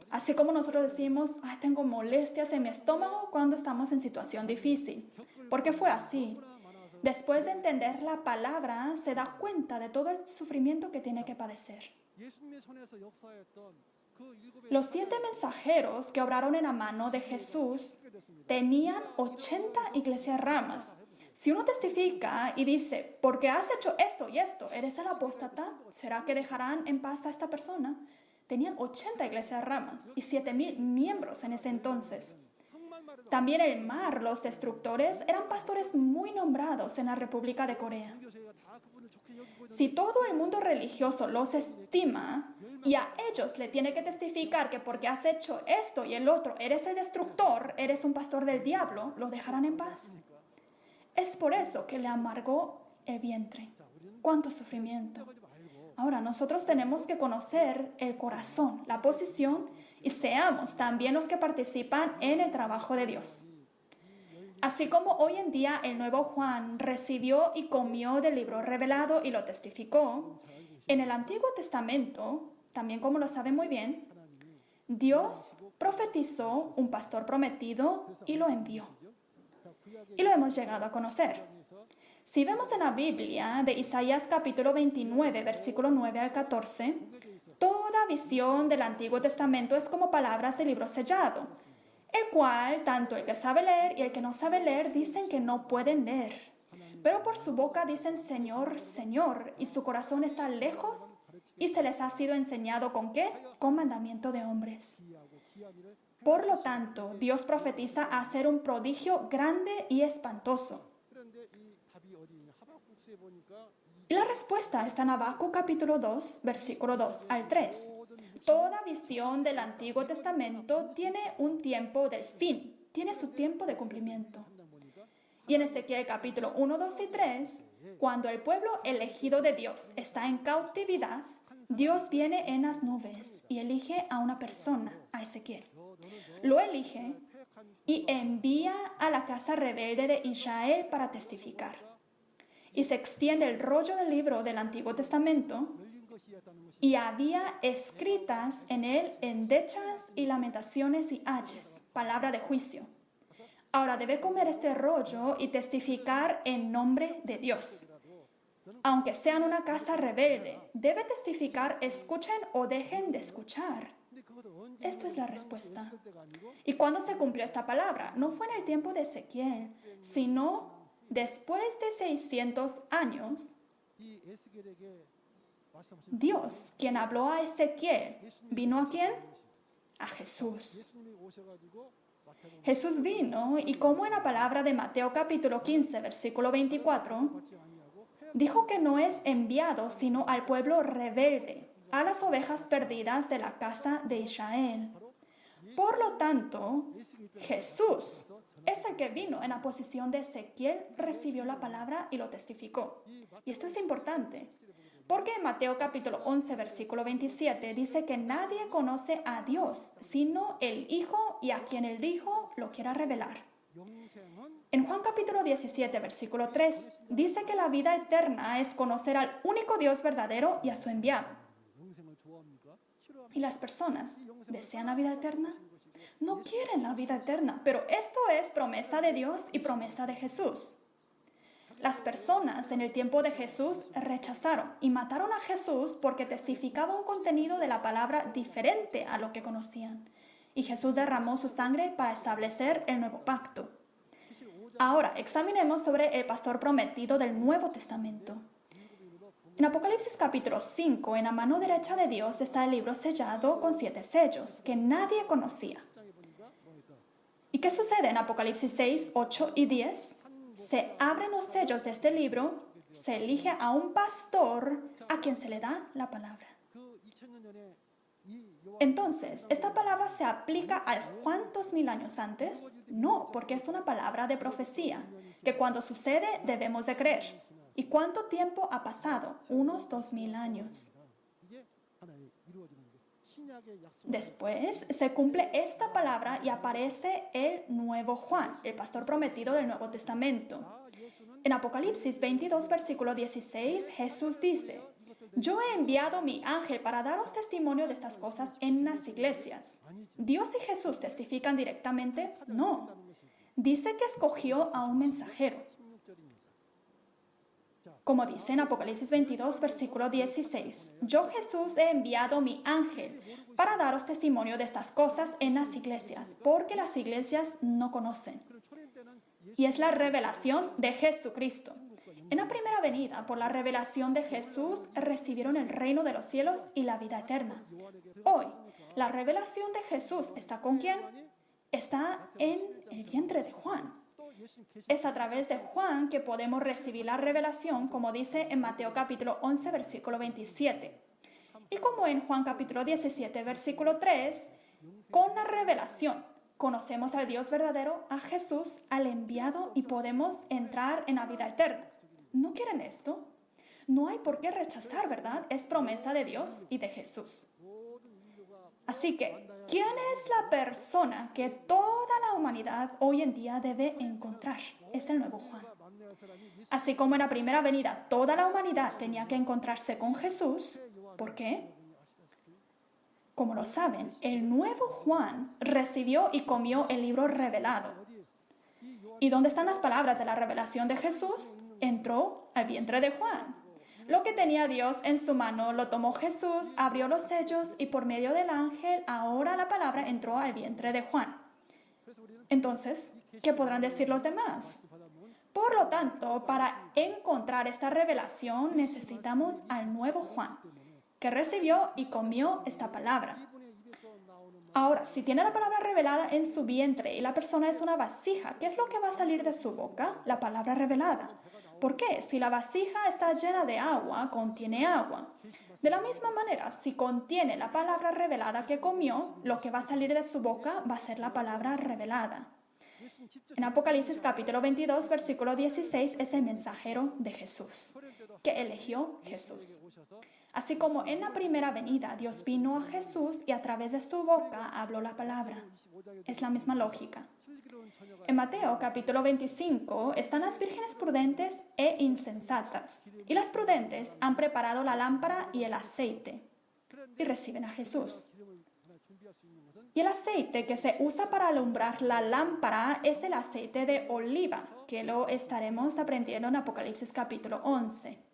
S3: Así como nosotros decimos, ay, tengo molestias en mi estómago cuando estamos en situación difícil. Porque fue así. Después de entender la palabra, se da cuenta de todo el sufrimiento que tiene que padecer. Los 7 mensajeros que obraron en la mano de Jesús tenían 80 iglesias ramas. Si uno testifica y dice, porque has hecho esto y esto, ¿eres el apóstata? ¿Será que dejarán en paz a esta persona? Tenían 80 iglesias ramas y 7,000 miembros en ese entonces. También el mar, los destructores, eran pastores muy nombrados en la República de Corea. Si todo el mundo religioso los estima y a ellos le tiene que testificar que porque has hecho esto y el otro, eres el destructor, eres un pastor del diablo, ¿lo dejarán en paz? Es por eso que le amargó el vientre. ¡Cuánto sufrimiento! Ahora, nosotros tenemos que conocer el corazón, la posición, y seamos también los que participan en el trabajo de Dios. Así como hoy en día el nuevo Juan recibió y comió del libro revelado y lo testificó, en el Antiguo Testamento, también como lo saben muy bien, Dios profetizó un pastor prometido y lo envió. Y lo hemos llegado a conocer. Si vemos en la Biblia de Isaías capítulo 29, versículo 9 al 14, toda visión del Antiguo Testamento es como palabras del libro sellado, el cual tanto el que sabe leer y el que no sabe leer dicen que no pueden leer. Pero por su boca dicen Señor, Señor, y su corazón está lejos y se les ha sido enseñado ¿con qué? Con mandamiento de hombres. Por lo tanto, Dios profetiza hacer un prodigio grande y espantoso. Y la respuesta está en Habacuc capítulo 2, versículo 2 al 3. Toda visión del Antiguo Testamento tiene un tiempo del fin, tiene su tiempo de cumplimiento. Y en Ezequiel capítulo 1, 2 y 3, cuando el pueblo elegido de Dios está en cautividad, Dios viene en las nubes y elige a una persona, a Ezequiel. Lo elige y envía a la casa rebelde de Israel para testificar. Y se extiende el rollo del libro del Antiguo Testamento y había escritas en él endechas y lamentaciones y ayes, palabra de juicio. Ahora debe comer este rollo y testificar en nombre de Dios. Aunque sean una casa rebelde, debe testificar, escuchen o dejen de escuchar. Esto es la respuesta. ¿Y cuándo se cumplió esta palabra? No fue en el tiempo de Ezequiel, sino después de 600 años. Dios, quien habló a Ezequiel, ¿vino a quién? A Jesús. Jesús vino y como en la palabra de Mateo capítulo 15, versículo 24, dijo que no es enviado sino al pueblo rebelde, a las ovejas perdidas de la casa de Israel. Por lo tanto, Jesús es el que vino en la posición de Ezequiel, recibió la palabra y lo testificó. Y esto es importante, porque en Mateo capítulo 11, versículo 27, dice que nadie conoce a Dios, sino el Hijo y a quien el Hijo lo quiera revelar. En Juan capítulo 17, versículo 3, dice que la vida eterna es conocer al único Dios verdadero y a su enviado. ¿Y las personas desean la vida eterna? No quieren la vida eterna, pero esto es promesa de Dios y promesa de Jesús. Las personas en el tiempo de Jesús rechazaron y mataron a Jesús porque testificaba un contenido de la palabra diferente a lo que conocían. Y Jesús derramó su sangre para establecer el nuevo pacto. Ahora, examinemos sobre el pastor prometido del Nuevo Testamento. En Apocalipsis capítulo 5, en la mano derecha de Dios está el libro sellado con 7 sellos que nadie conocía. ¿Y qué sucede en Apocalipsis 6, 8 y 10? Se abren los sellos de este libro, se elige a un pastor a quien se le da la palabra. Entonces, ¿esta palabra se aplica al Juan 2000 años antes? No, porque es una palabra de profecía, que cuando sucede debemos de creer. ¿Y cuánto tiempo ha pasado? Unos 2000 años. Después se cumple esta palabra y aparece el nuevo Juan, el pastor prometido del Nuevo Testamento. En Apocalipsis 22, versículo 16, Jesús dice: yo he enviado mi ángel para daros testimonio de estas cosas en las iglesias. ¿Dios y Jesús testifican directamente? No. Dice que escogió a un mensajero. Como dice en Apocalipsis 22, versículo 16, yo Jesús he enviado mi ángel para daros testimonio de estas cosas en las iglesias, porque las iglesias no conocen. Y es la revelación de Jesucristo. En la primera venida, por la revelación de Jesús, recibieron el reino de los cielos y la vida eterna. Hoy, la revelación de Jesús ¿está con quién? Está en el vientre de Juan. Es a través de Juan que podemos recibir la revelación, como dice en Mateo capítulo 11, versículo 27. Y como en Juan capítulo 17, versículo 3, con la revelación conocemos al Dios verdadero, a Jesús, al enviado, y podemos entrar en la vida eterna. ¿No quieren esto? No hay por qué rechazar, ¿verdad? Es promesa de Dios y de Jesús. Así que, ¿quién es la persona que toda la humanidad hoy en día debe encontrar? Es el nuevo Juan. Así como en la primera venida toda la humanidad tenía que encontrarse con Jesús. ¿Por qué? Como lo saben, el nuevo Juan recibió y comió el libro revelado. ¿Y dónde están las palabras de la revelación de Jesús? Entró al vientre de Juan. Lo que tenía Dios en su mano lo tomó Jesús, abrió los sellos y por medio del ángel, ahora la palabra entró al vientre de Juan. Entonces, ¿qué podrán decir los demás? Por lo tanto, para encontrar esta revelación necesitamos al nuevo Juan, que recibió y comió esta palabra. Ahora, si tiene la palabra revelada en su vientre y la persona es una vasija, ¿qué es lo que va a salir de su boca? La palabra revelada. ¿Por qué? Si la vasija está llena de agua, contiene agua. De la misma manera, si contiene la palabra revelada que comió, lo que va a salir de su boca va a ser la palabra revelada. En Apocalipsis capítulo 22, versículo 16, es el mensajero de Jesús, que eligió Jesús. Así como en la primera venida Dios vino a Jesús y a través de su boca habló la palabra. Es la misma lógica. En Mateo capítulo 25 están las vírgenes prudentes e insensatas. Y las prudentes han preparado la lámpara y el aceite y reciben a Jesús. Y el aceite que se usa para alumbrar la lámpara es el aceite de oliva, que lo estaremos aprendiendo en Apocalipsis capítulo 11.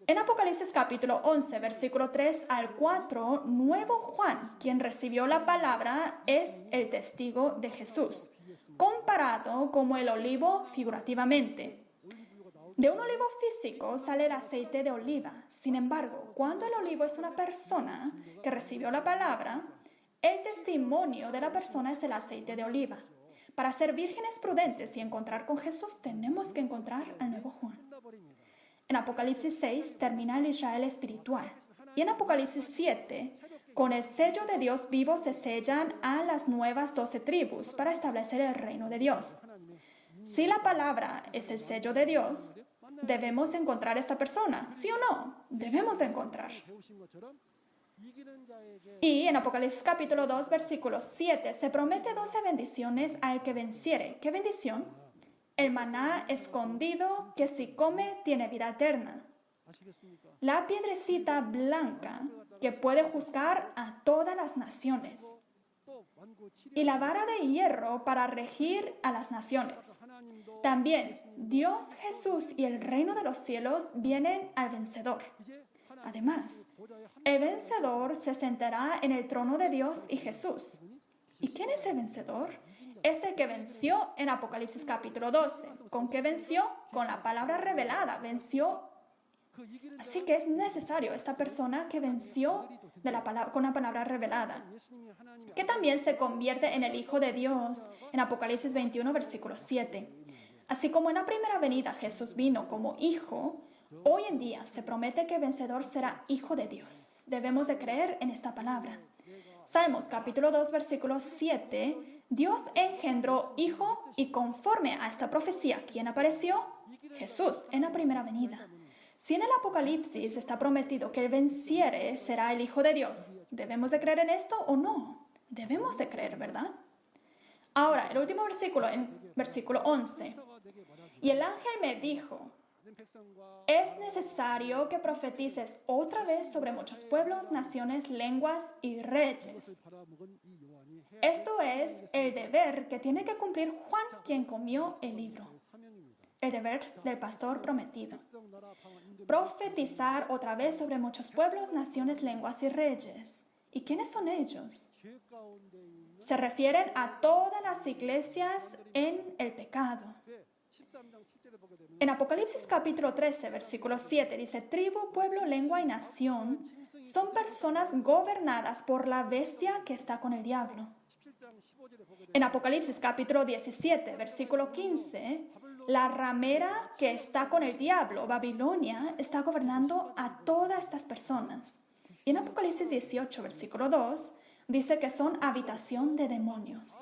S3: En Apocalipsis capítulo 11, versículo 3 al 4, nuevo Juan, quien recibió la palabra, es el testigo de Jesús, comparado como el olivo figurativamente. De un olivo físico sale el aceite de oliva. Sin embargo, cuando el olivo es una persona que recibió la palabra, el testimonio de la persona es el aceite de oliva. Para ser vírgenes prudentes y encontrar con Jesús, tenemos que encontrar al nuevo Juan. En Apocalipsis 6 termina el Israel espiritual. Y en Apocalipsis 7, con el sello de Dios vivo se sellan a las nuevas 12 tribus para establecer el reino de Dios. Si la palabra es el sello de Dios, debemos encontrar a esta persona, ¿sí o no? Debemos encontrar. Y en Apocalipsis capítulo 2, versículo 7, se promete 12 bendiciones al que venciere. ¿Qué bendición? El maná escondido que si come tiene vida eterna. La piedrecita blanca que puede juzgar a todas las naciones. Y la vara de hierro para regir a las naciones. También Dios, Jesús y el reino de los cielos vienen al vencedor. Además, el vencedor se sentará en el trono de Dios y Jesús. ¿Y quién es el vencedor? Es el que venció en Apocalipsis capítulo 12. ¿Con qué venció? Con la palabra revelada. Venció. Así que es necesario esta persona que venció con la palabra revelada, que también se convierte en el Hijo de Dios en Apocalipsis 21, versículo 7. Así como en la primera venida Jesús vino como Hijo, hoy en día se promete que el vencedor será Hijo de Dios. Debemos de creer en esta palabra. Salmos capítulo 2, versículo 7, Dios engendró Hijo y conforme a esta profecía, ¿quién apareció? Jesús en la primera venida. Si en el Apocalipsis está prometido que el venciere será el Hijo de Dios, ¿debemos de creer en esto o no? Debemos de creer, ¿verdad? Ahora, el último versículo, en versículo 11. Y el ángel me dijo, es necesario que profetices otra vez sobre muchos pueblos, naciones, lenguas y reyes. Esto es el deber que tiene que cumplir Juan, quien comió el libro. El deber del pastor prometido. Profetizar otra vez sobre muchos pueblos, naciones, lenguas y reyes. ¿Y quiénes son ellos? Se refieren a todas las iglesias en el pecado. En Apocalipsis capítulo 13, versículo 7 dice, tribu, pueblo, lengua y nación son personas gobernadas por la bestia que está con el diablo. En Apocalipsis capítulo 17, versículo 15, la ramera que está con el diablo, Babilonia, está gobernando a todas estas personas. Y en Apocalipsis 18, versículo 2, dice que son habitación de demonios.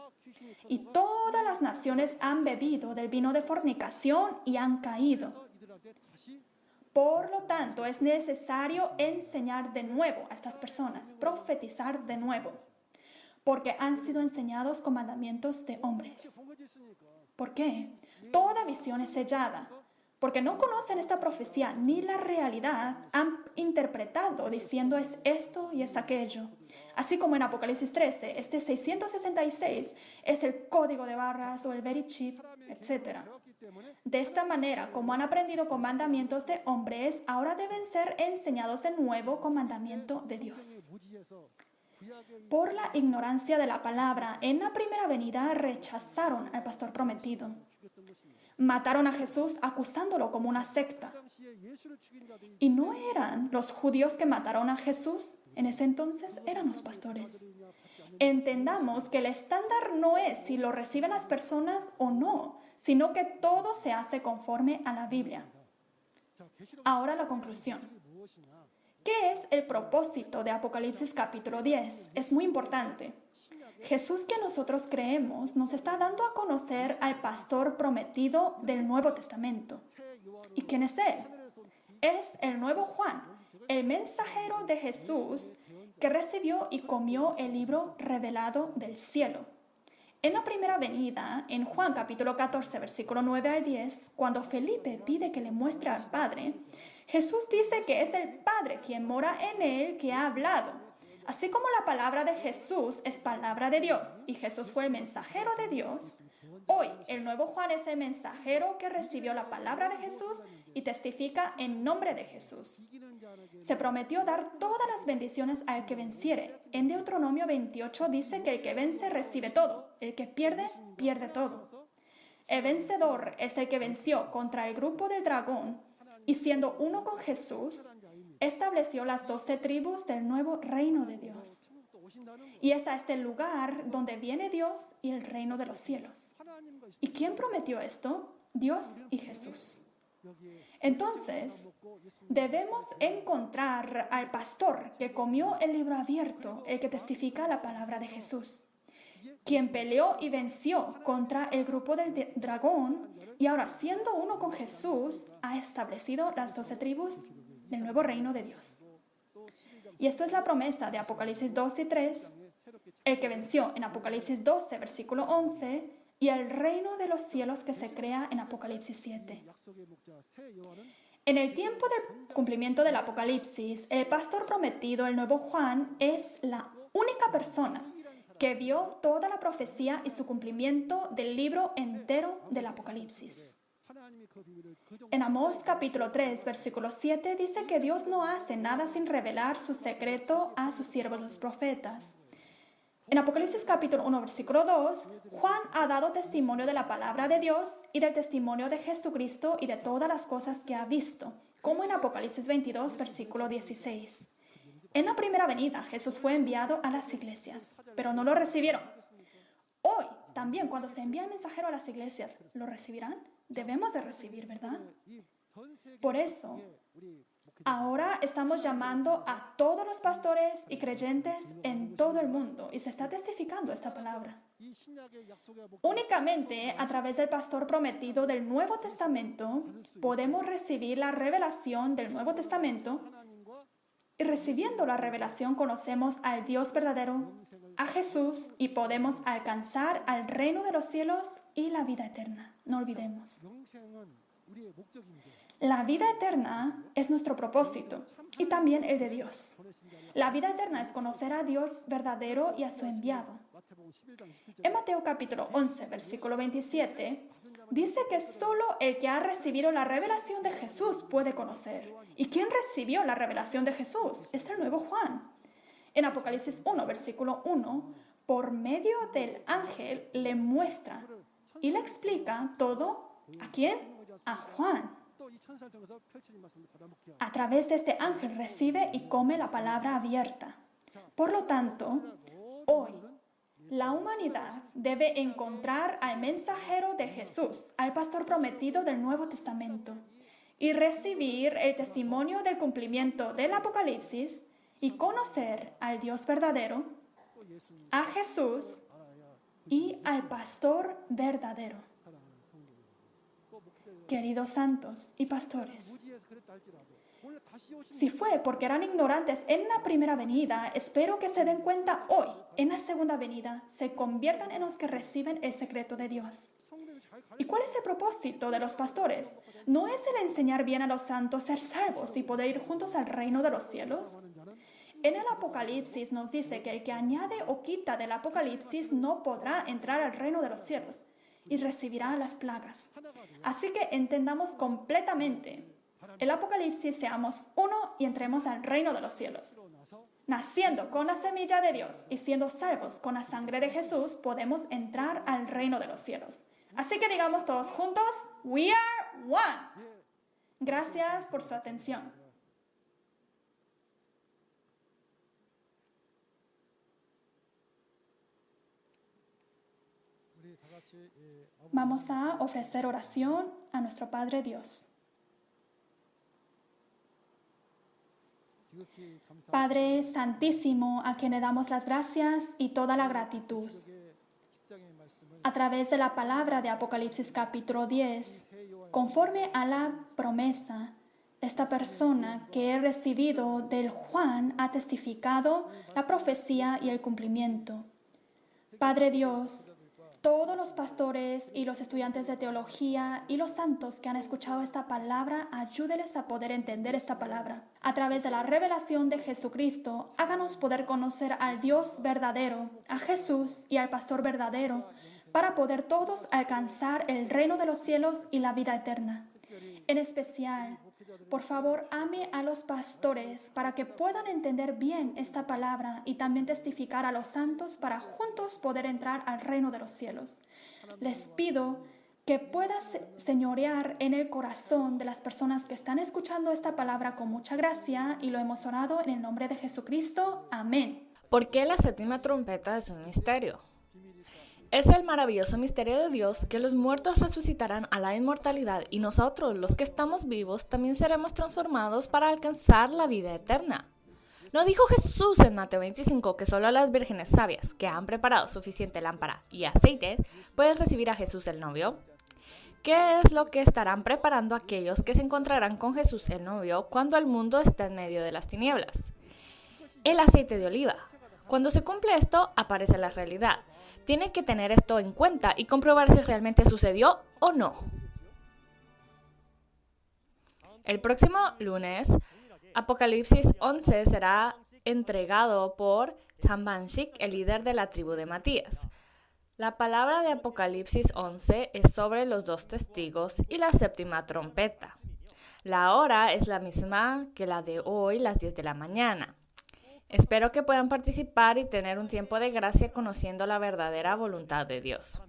S3: Y todas las naciones han bebido del vino de fornicación y han caído. Por lo tanto, es necesario enseñar de nuevo a estas personas, profetizar de nuevo, porque han sido enseñados con mandamientos de hombres. ¿Por qué? Toda visión es sellada, porque no conocen esta profecía ni la realidad, han interpretado diciendo es esto y es aquello. Así como en Apocalipsis 13, este 666 es el código de barras o el very chip, etc. De esta manera, como han aprendido con mandamientos de hombres, ahora deben ser enseñados de nuevo con mandamiento de Dios. Por la ignorancia de la palabra, en la primera venida rechazaron al pastor prometido. Mataron a Jesús acusándolo como una secta. Y no eran los judíos que mataron a Jesús, en ese entonces eran los pastores. Entendamos que el estándar no es si lo reciben las personas o no, sino que todo se hace conforme a la Biblia. Ahora la conclusión. ¿Qué es el propósito de Apocalipsis capítulo 10? Es muy importante. Jesús que nosotros creemos nos está dando a conocer al pastor prometido del Nuevo Testamento. ¿Y quién es él? Es el nuevo Juan, el mensajero de Jesús que recibió y comió el libro revelado del cielo. En la primera venida, en Juan capítulo 14, versículo 9 al 10, cuando Felipe pide que le muestre al Padre, Jesús dice que es el Padre quien mora en él que ha hablado. Así como la palabra de Jesús es palabra de Dios y Jesús fue el mensajero de Dios, hoy el nuevo Juan es el mensajero que recibió la palabra de Jesús y testifica en nombre de Jesús. Se prometió dar todas las bendiciones al que venciere. En Deuteronomio 28 dice que el que vence recibe todo, el que pierde, pierde todo. El vencedor es el que venció contra el grupo del dragón y siendo uno con Jesús, estableció las 12 tribus del nuevo reino de Dios. Y es a este lugar donde viene Dios y el reino de los cielos. ¿Y quién prometió esto? Dios y Jesús. Entonces, debemos encontrar al pastor que comió el libro abierto, el que testifica la palabra de Jesús, quien peleó y venció contra el grupo del dragón y ahora siendo uno con Jesús, ha establecido las 12 tribus del nuevo reino de Dios. Y esto es la promesa de Apocalipsis 2 y 3, el que venció en Apocalipsis 12, versículo 11, y el reino de los cielos que se crea en Apocalipsis 7. En el tiempo del cumplimiento del Apocalipsis, el pastor prometido, el nuevo Juan, es la única persona que vio toda la profecía y su cumplimiento del libro entero del Apocalipsis. En Amós capítulo 3, versículo 7 dice que Dios no hace nada sin revelar su secreto a sus siervos los profetas. En Apocalipsis capítulo 1, versículo 2, Juan ha dado testimonio de la palabra de Dios y del testimonio de Jesucristo y de todas las cosas que ha visto, como en Apocalipsis 22, versículo 16. En la primera venida, Jesús fue enviado a las iglesias, pero no lo recibieron. Hoy, también, cuando se envía el mensajero a las iglesias, ¿lo recibirán? Debemos de recibir, ¿verdad? Por eso, ahora estamos llamando a todos los pastores y creyentes en todo el mundo y se está testificando esta palabra. Únicamente a través del pastor prometido del Nuevo Testamento podemos recibir la revelación del Nuevo Testamento y recibiendo la revelación conocemos al Dios verdadero, a Jesús y podemos alcanzar al reino de los cielos y la vida eterna. No olvidemos. La vida eterna es nuestro propósito y también el de Dios. La vida eterna es conocer a Dios verdadero y a su enviado. En Mateo capítulo 11, versículo 27, dice que solo el que ha recibido la revelación de Jesús puede conocer. ¿Y quién recibió la revelación de Jesús? Es el nuevo Juan. En Apocalipsis 1, versículo 1, por medio del ángel le muestra y le explica todo. ¿A quién? A Juan. A través de este ángel recibe y come la palabra abierta. Por lo tanto, hoy la humanidad debe encontrar al mensajero de Jesús, al pastor prometido del Nuevo Testamento, y recibir el testimonio del cumplimiento del Apocalipsis y conocer al Dios verdadero, a Jesús y al pastor verdadero. Queridos santos y pastores, si fue porque eran ignorantes en la primera venida, espero que se den cuenta hoy, en la segunda venida, se conviertan en los que reciben el secreto de Dios. ¿Y cuál es el propósito de los pastores? ¿No es el enseñar bien a los santos ser salvos y poder ir juntos al reino de los cielos? En el Apocalipsis nos dice que el que añade o quita del Apocalipsis no podrá entrar al reino de los cielos y recibirá las plagas. Así que entendamos completamente el Apocalipsis, seamos uno y entremos al reino de los cielos. Naciendo con la semilla de Dios y siendo salvos con la sangre de Jesús, podemos entrar al reino de los cielos. Así que digamos todos juntos, we are one. Gracias por su atención. Vamos a ofrecer oración a nuestro Padre Dios. Padre Santísimo, a quien le damos las gracias y toda la gratitud. A través de la palabra de Apocalipsis capítulo 10, conforme a la promesa, esta persona que he recibido del Juan ha testificado la profecía y el cumplimiento. Padre Dios, todos los pastores y los estudiantes de teología y los santos que han escuchado esta palabra, ayúdenles a poder entender esta palabra. A través de la revelación de Jesucristo, háganos poder conocer al Dios verdadero, a Jesús y al pastor verdadero, para poder todos alcanzar el reino de los cielos y la vida eterna. En especial, por favor, ame a los pastores para que puedan entender bien esta palabra y también testificar a los santos para juntos poder entrar al reino de los cielos. Les pido que puedas señorear en el corazón de las personas que están escuchando esta palabra con mucha gracia, y lo hemos orado en el nombre de Jesucristo. Amén.
S2: ¿Por qué la séptima trompeta es un misterio? Es el maravilloso misterio de Dios que los muertos resucitarán a la inmortalidad y nosotros, los que estamos vivos, también seremos transformados para alcanzar la vida eterna. ¿No dijo Jesús en Mateo 25 que solo las vírgenes sabias que han preparado suficiente lámpara y aceite pueden recibir a Jesús el novio? ¿Qué es lo que estarán preparando aquellos que se encontrarán con Jesús el novio cuando el mundo está en medio de las tinieblas? El aceite de oliva. Cuando se cumple esto, aparece la realidad. Tiene que tener esto en cuenta y comprobar si realmente sucedió o no. El próximo lunes, Apocalipsis 11 será entregado por Chambanshik, el líder de la tribu de Matías. La palabra de Apocalipsis 11 es sobre los dos testigos y la séptima trompeta. La hora es la misma que la de hoy, las 10 de la mañana. Espero que puedan participar y tener un tiempo de gracia conociendo la verdadera voluntad de Dios.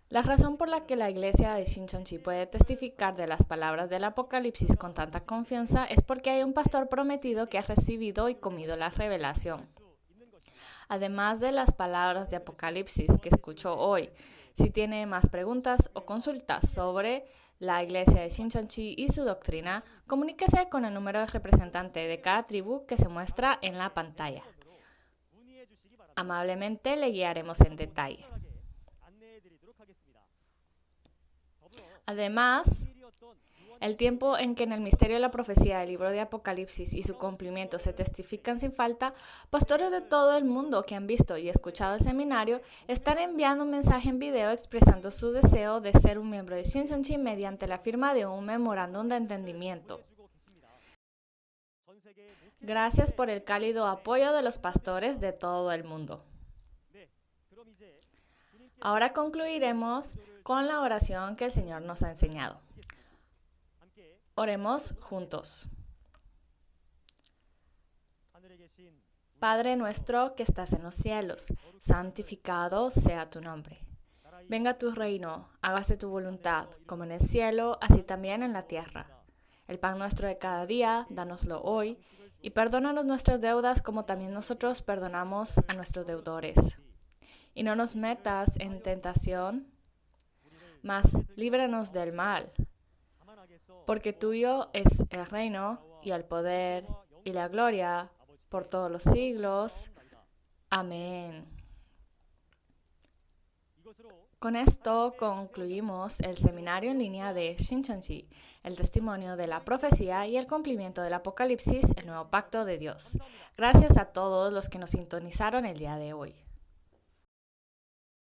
S2: La razón por la que la iglesia de Shincheonji puede testificar de las palabras del Apocalipsis con tanta confianza es porque hay un pastor prometido que ha recibido y comido la revelación. Además de las palabras de Apocalipsis que escuchó hoy, si tiene más preguntas o consultas sobre la iglesia de Shincheonji y su doctrina, comuníquese con el número de representante de cada tribu que se muestra en la pantalla. Amablemente le guiaremos en detalle. Además, el tiempo en que en el misterio de la profecía del libro de Apocalipsis y su cumplimiento se testifican sin falta, pastores de todo el mundo que han visto y escuchado el seminario están enviando un mensaje en video expresando su deseo de ser un miembro de Shincheonji mediante la firma de un memorándum de entendimiento. Gracias por el cálido apoyo de los pastores de todo el mundo. Ahora concluiremos con la oración que el Señor nos ha enseñado. Oremos juntos. Padre nuestro que estás en los cielos, santificado sea tu nombre. Venga tu reino, hágase tu voluntad, como en el cielo, así también en la tierra. El pan nuestro de cada día, dánoslo hoy, y perdónanos nuestras deudas como también nosotros perdonamos a nuestros deudores. Y no nos metas en tentación, mas líbranos del mal. Porque tuyo es el reino y el poder y la gloria por todos los siglos. Amén. Con esto concluimos el seminario en línea de Shincheonji, el testimonio de la profecía y el cumplimiento del Apocalipsis, el nuevo pacto de Dios. Gracias a todos los que nos sintonizaron el día de hoy.